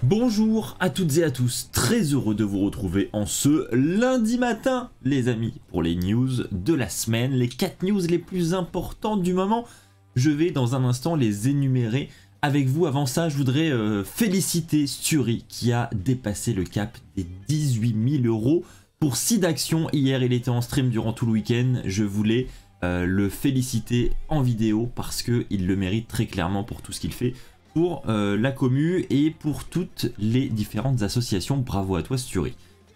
Bonjour à toutes et à tous, très heureux de vous retrouver en ce lundi matin les amis pour les news de la semaine, les 4 news les plus importantes du moment. Je vais dans un instant les énumérer avec vous. Avant ça je voudrais féliciter Sturi qui a dépassé le cap des 18 000 € pour Seed Action. Hier il était en stream durant tout le week-end, je voulais le féliciter en vidéo parce qu'il le mérite très clairement pour tout ce qu'il fait pour la commu et pour toutes les différentes associations. Bravo à toi Sturi.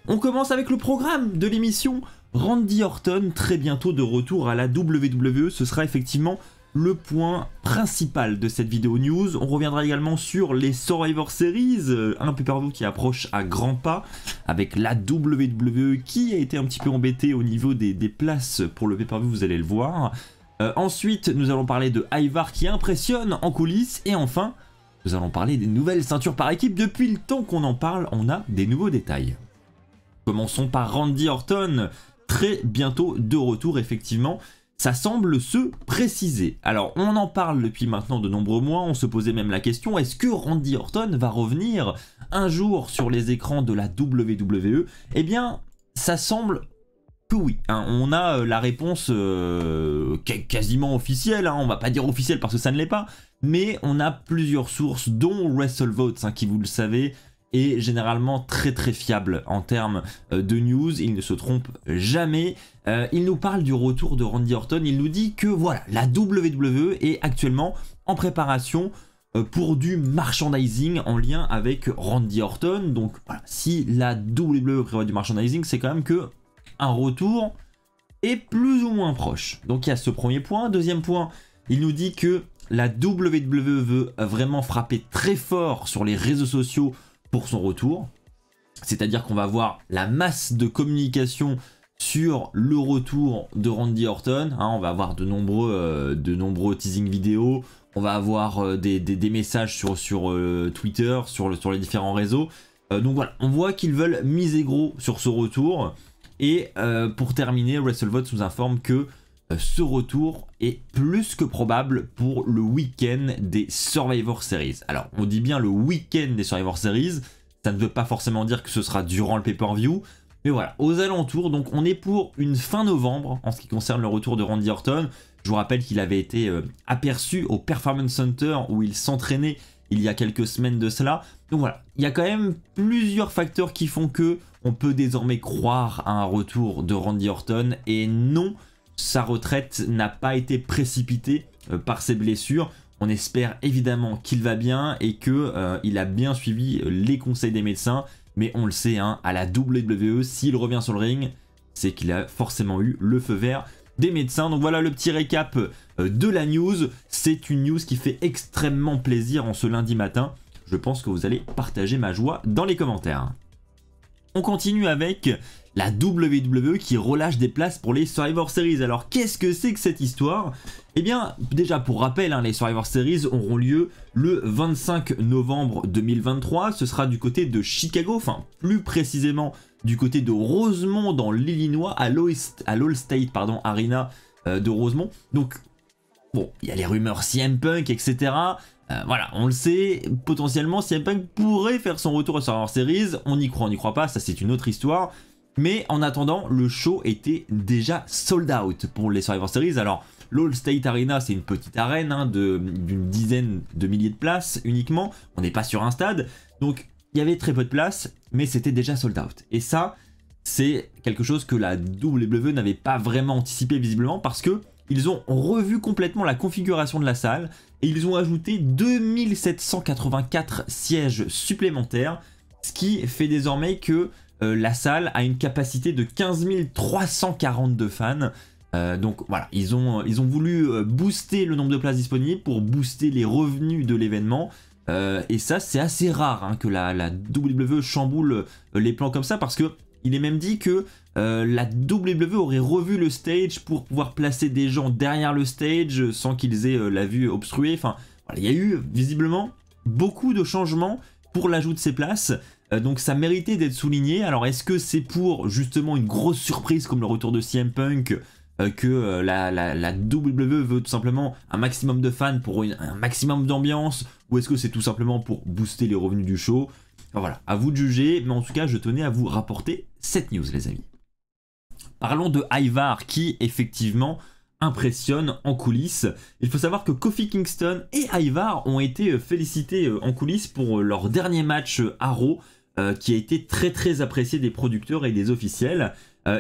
On commence avec le programme de l'émission. Randy Orton très bientôt de retour à la WWE, ce sera effectivement le point principal de cette vidéo news. On reviendra également sur les Survivor Series, un pay-per-view qui approche à grands pas avec la WWE qui a été un petit peu embêtée au niveau des places pour le pay-per-view, vous allez le voir. Ensuite nous allons parler de Ivar qui impressionne en coulisses et enfin nous allons parler des nouvelles ceintures par équipe. Depuis le temps qu'on en parle, on a des nouveaux détails. Commençons par Randy Orton, très bientôt de retour effectivement. Ça semble se préciser. Alors on en parle depuis maintenant de nombreux mois, on se posait même la question, est-ce que Randy Orton va revenir un jour sur les écrans de la WWE? Eh bien ça semble que oui, hein. On a la réponse quasiment officielle, hein. On va pas dire officielle parce que ça ne l'est pas, mais on a plusieurs sources dont WrestleVotes, hein, qui vous le savez est généralement très fiable en termes de news, il ne se trompe jamais. Il nous parle du retour de Randy Orton, il nous dit que voilà, la WWE est actuellement en préparation pour du merchandising en lien avec Randy Orton. Donc voilà, si la WWE prévoit du merchandising, c'est quand même que un retour est plus ou moins proche. Donc il y a ce premier point. Deuxième point, il nous dit que la WWE veut vraiment frapper très fort sur les réseaux sociaux pour son retour. C'est-à-dire qu'on va voir la masse de communication sur le retour de Randy Orton. Hein, on va avoir de nombreux teasing vidéo. On va avoir des messages sur Twitter, sur les différents réseaux. Donc voilà, on voit qu'ils veulent miser gros sur ce retour. Et pour terminer, WrestleVotes nous informe que ce retour est plus que probable pour le week-end des Survivor Series. Alors on dit bien le week-end des Survivor Series, ça ne veut pas forcément dire que ce sera durant le pay-per-view, mais voilà, aux alentours. Donc on est pour une fin novembre en ce qui concerne le retour de Randy Orton. Je vous rappelle qu'il avait été aperçu au Performance Center où il s'entraînait il y a quelques semaines de cela. Donc voilà, il y a quand même plusieurs facteurs qui font que on peut désormais croire à un retour de Randy Orton. Et non, sa retraite n'a pas été précipitée par ses blessures. On espère évidemment qu'il va bien et qu'il a bien suivi les conseils des médecins. Mais on le sait, hein, à la WWE, s'il revient sur le ring, c'est qu'il a forcément eu le feu vert des médecins. Donc voilà le petit récap de la news. C'est une news qui fait extrêmement plaisir en ce lundi matin. Je pense que vous allez partager ma joie dans les commentaires. On continue avec la WWE qui relâche des places pour les Survivor Series. Alors qu'est-ce que c'est que cette histoire? Eh bien déjà pour rappel, hein, les Survivor Series auront lieu le 25 novembre 2023. Ce sera du côté de Chicago, enfin plus précisément du côté de Rosemont dans l'Illinois, à l'Allstate Arena de Rosemont. Donc bon, il y a les rumeurs CM Punk, etc. Voilà, on le sait, potentiellement CM Punk pourrait faire son retour à Survivor Series. On y croit, on n'y croit pas, ça c'est une autre histoire. Mais en attendant, le show était déjà sold out pour les Survivor Series. Alors, l'Allstate Arena, c'est une petite arène hein, d'une dizaine de milliers de places uniquement. On n'est pas sur un stade. Donc, il y avait très peu de places, mais c'était déjà sold out. Et ça, c'est quelque chose que la WWE n'avait pas vraiment anticipé visiblement parce que ils ont revu complètement la configuration de la salle et ils ont ajouté 2784 sièges supplémentaires, ce qui fait désormais que la salle a une capacité de 15 342 fans. Donc voilà, ils ont voulu booster le nombre de places disponibles pour booster les revenus de l'événement. Et ça, c'est assez rare hein, que la WWE chamboule les plans comme ça parce que il est même dit que la WWE aurait revu le stage pour pouvoir placer des gens derrière le stage sans qu'ils aient la vue obstruée. Enfin, voilà, il y a eu visiblement beaucoup de changements pour l'ajout de ces places. Donc ça méritait d'être souligné. Alors est-ce que c'est pour justement une grosse surprise comme le retour de CM Punk que la WWE veut tout simplement un maximum de fans pour un maximum d'ambiance, ou est-ce que c'est tout simplement pour booster les revenus du show? Enfin, voilà, à vous de juger, mais en tout cas, je tenais à vous rapporter cette news, les amis. Parlons de Ivar qui, effectivement, impressionne en coulisses. Il faut savoir que Kofi Kingston et Ivar ont été félicités en coulisses pour leur dernier match à Raw, qui a été très apprécié des producteurs et des officiels.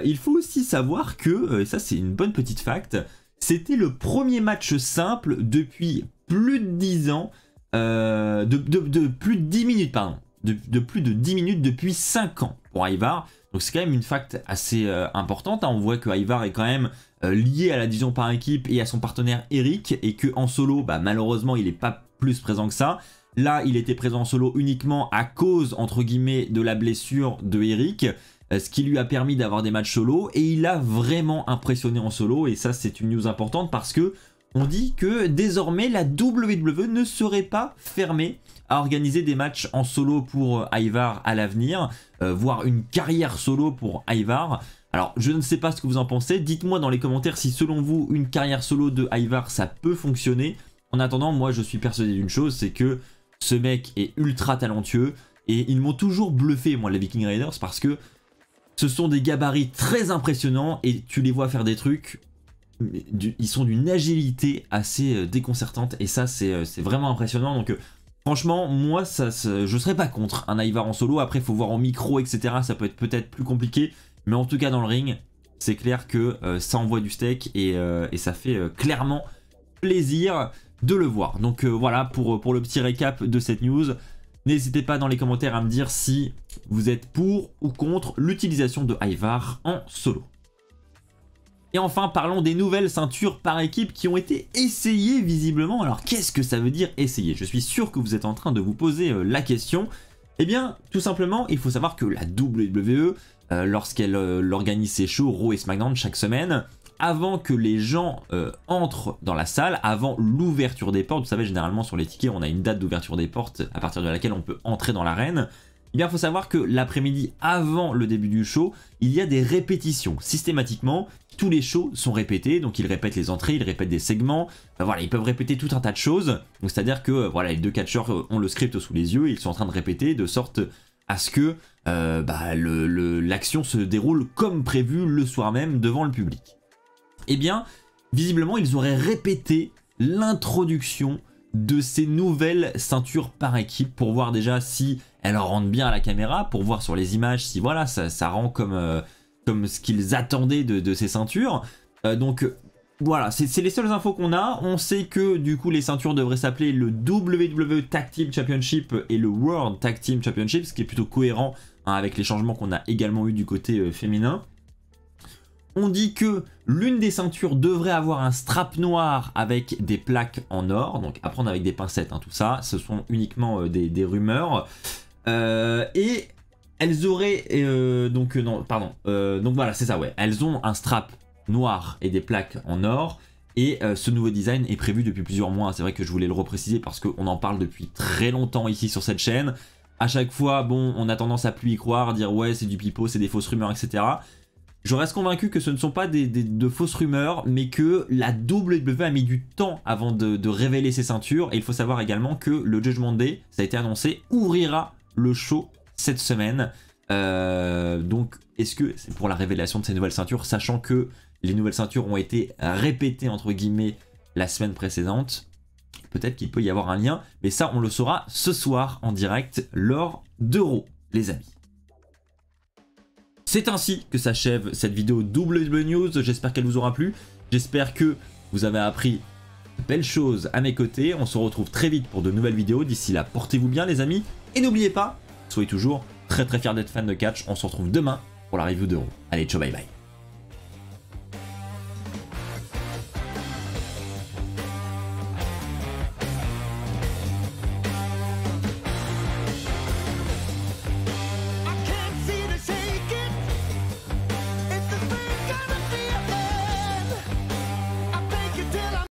Il faut aussi savoir que, et ça c'est une bonne petite fact, c'était le premier match simple depuis plus de 10 ans, de plus de 10 minutes, pardon, de plus de 10 minutes depuis 5 ans pour Ivar. Donc c'est quand même une fact assez importante, hein. On voit que Ivar est quand même lié à la division par équipe et à son partenaire Eric, et que en solo, bah, malheureusement il n'est pas plus présent que ça. Là il était présent en solo uniquement à cause, entre guillemets, de la blessure de Eric, ce qui lui a permis d'avoir des matchs solo, et il a vraiment impressionné en solo, et ça c'est une news importante parce que on dit que désormais la WWE ne serait pas fermée à organiser des matchs en solo pour Ivar à l'avenir, voire une carrière solo pour Ivar. Alors je ne sais pas ce que vous en pensez, dites-moi dans les commentaires si selon vous une carrière solo de Ivar ça peut fonctionner. En attendant, moi je suis persuadé d'une chose, c'est que ce mec est ultra talentueux, et ils m'ont toujours bluffé, moi, les Viking Raiders, parce que ce sont des gabarits très impressionnants, et tu les vois faire des trucs, ils sont d'une agilité assez déconcertante, et ça c'est vraiment impressionnant. Donc franchement, moi je serais pas contre un Ivar en solo. Après il faut voir en micro, etc, ça peut être peut-être plus compliqué, mais en tout cas dans le ring c'est clair que ça envoie du steak, et ça fait clairement plaisir de le voir. Donc voilà pour le petit récap de cette news. N'hésitez pas dans les commentaires à me dire si vous êtes pour ou contre l'utilisation de Ivar en solo. Et enfin, parlons des nouvelles ceintures par équipe qui ont été essayées visiblement. Alors qu'est-ce que ça veut dire essayer? Je suis sûr que vous êtes en train de vous poser la question. Eh bien, tout simplement, il faut savoir que la WWE, lorsqu'elle organise ses shows Raw et SmackDown chaque semaine, avant que les gens entrent dans la salle, avant l'ouverture des portes, vous savez, généralement sur les tickets, on a une date d'ouverture des portes à partir de laquelle on peut entrer dans l'arène. Eh bien, il faut savoir que l'après-midi, avant le début du show, il y a des répétitions. Systématiquement, tous les shows sont répétés, donc ils répètent les entrées, ils répètent des segments, enfin, voilà, ils peuvent répéter tout un tas de choses. Donc c'est-à-dire que voilà, les deux catcheurs ont le script sous les yeux, ils sont en train de répéter de sorte à ce que l'action se déroule comme prévu le soir même devant le public. Eh bien, visiblement, ils auraient répété l'introduction de ces nouvelles ceintures par équipe pour voir déjà si elles rendent bien à la caméra, pour voir sur les images si voilà ça rend comme ce qu'ils attendaient de ces ceintures. Donc voilà, c'est les seules infos qu'on a. On sait que du coup les ceintures devraient s'appeler le WWE Tag Team Championship et le World Tag Team Championship, ce qui est plutôt cohérent hein, avec les changements qu'on a également eu du côté féminin. On dit que l'une des ceintures devrait avoir un strap noir avec des plaques en or, donc à prendre avec des pincettes, hein, tout ça, ce sont uniquement des rumeurs. Et elles auraient, donc voilà, c'est ça, ouais, elles ont un strap noir et des plaques en or, et ce nouveau design est prévu depuis plusieurs mois, c'est vrai que je voulais le repréciser parce qu'on en parle depuis très longtemps ici sur cette chaîne. À chaque fois, bon, on a tendance à plus y croire, dire ouais c'est du pipeau, c'est des fausses rumeurs, etc. Je reste convaincu que ce ne sont pas de fausses rumeurs, mais que la WWE a mis du temps avant de révéler ses ceintures. Et il faut savoir également que le Judgment Day, ça a été annoncé, ouvrira le show cette semaine. Donc est-ce que c'est pour la révélation de ces nouvelles ceintures, sachant que les nouvelles ceintures ont été répétées entre guillemets la semaine précédente? Peut-être qu'il peut y avoir un lien, mais ça on le saura ce soir en direct lors d'Euro, les amis. C'est ainsi que s'achève cette vidéo WWE News, j'espère qu'elle vous aura plu, j'espère que vous avez appris de belles choses à mes côtés, on se retrouve très vite pour de nouvelles vidéos, d'ici là portez-vous bien les amis, et n'oubliez pas, soyez toujours très fiers d'être fan de catch, on se retrouve demain pour la review d'Euro. Allez, ciao bye bye.